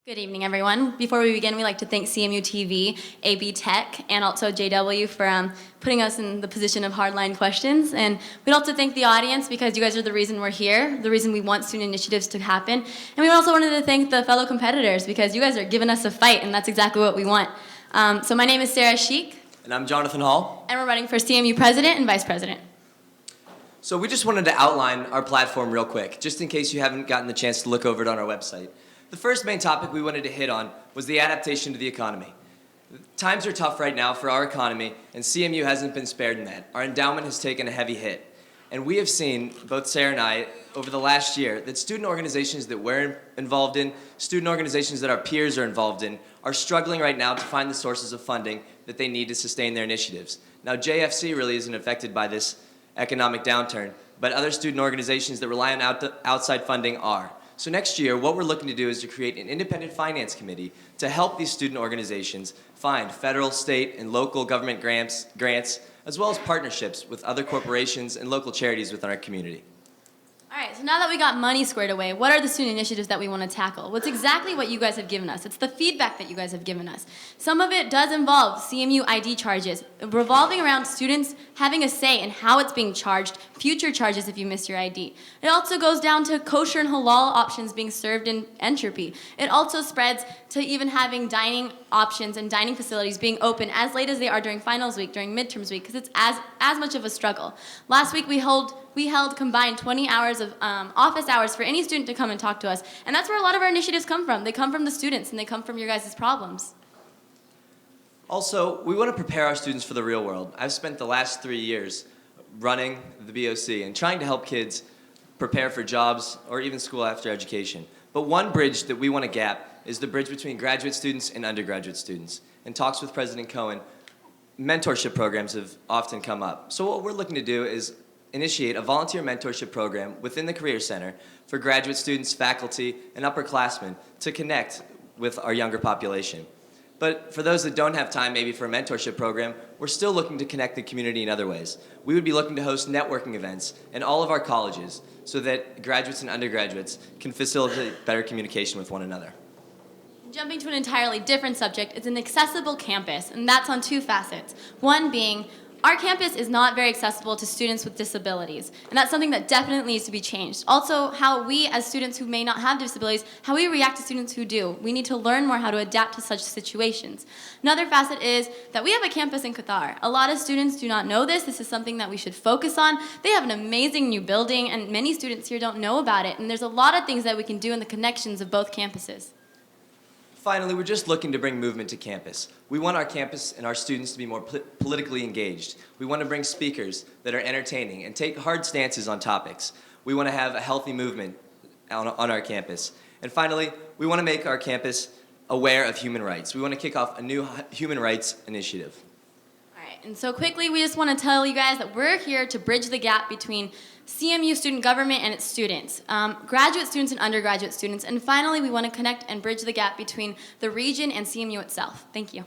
Good evening, everyone. Before we begin, we'd like to thank cmuTV, AB Tech, and also JW for putting us in the position of hardline questions. And we'd also thank the audience because you guys are the reason we're here, the reason we want student initiatives to happen. And we also wanted to thank the fellow competitors because you guys are giving us a fight, and that's exactly what we want. So my name is Sheikh. And I'm Jonathan Hall. And we're running for CMU President and Vice President. So we just wanted to outline our platform real quick, just in case you haven't gotten the chance to look over it on our website. The first main topic we wanted to hit on was the adaptation to the economy. Times are tough right now for our economy, and CMU hasn't been spared in that. Our endowment has taken a heavy hit. And we have seen, both Sarah and I, over the last year, that student organizations that we're involved in, student organizations that our peers are involved in, are struggling right now to find the sources of funding that they need to sustain their initiatives. Now, JFC really isn't affected by this economic downturn, but other student organizations that rely on outside funding are. So next year, what we're looking to do is to create an independent finance committee to help these student organizations find federal, state, and local government grants, as well as partnerships with other corporations and local charities within our community. All right, so now that we got money squared away, what are the student initiatives that we want to tackle? Well, it's exactly what you guys have given us. It's the feedback that you guys have given us. Some of it does involve CMU ID charges, revolving around students having a say in how it's being charged, future charges if you miss your ID. It also goes down to kosher and halal options being served in entropy. It also spreads to even having dining options and dining facilities being open as late as they are during finals week, during midterms week, because it's as much of a struggle. Last week we held combined 20 hours of office hours for any student to come and talk to us. And that's where a lot of our initiatives come from. They come from the students, and they come from your guys' problems. Also, we want to prepare our students for the real world. I've spent the last 3 years running the BOC and trying to help kids prepare for jobs or even school after education. But one bridge that we want to gap is the bridge between graduate students and undergraduate students. In talks with President Cohen, mentorship programs have often come up. So what we're looking to do is initiate a volunteer mentorship program within the Career Center for graduate students, faculty, and upperclassmen to connect with our younger population. But for those that don't have time maybe for a mentorship program, we're still looking to connect the community in other ways. We would be looking to host networking events in all of our colleges so that graduates and undergraduates can facilitate better communication with one another. Jumping to an entirely different subject, it's an accessible campus, and that's on two facets. One being, our campus is not very accessible to students with disabilities, and that's something that definitely needs to be changed. Also, how we, as students who may not have disabilities, how we react to students who do. We need to learn more how to adapt to such situations. Another facet is that we have a campus in Qatar. A lot of students do not know this. This is something that we should focus on. They have an amazing new building, and many students here don't know about it, and there's a lot of things that we can do in the connections of both campuses. Finally, we're just looking to bring movement to campus. We want our campus and our students to be more politically engaged. We want to bring speakers that are entertaining and take hard stances on topics. We want to have a healthy movement on our campus. And finally, we want to make our campus aware of human rights. We want to kick off a new human rights initiative. All right, and so quickly, we just want to tell you guys that we're here to bridge the gap between CMU student government and its students, graduate students and undergraduate students, and finally we want to connect and bridge the gap between the region and CMU itself. Thank you.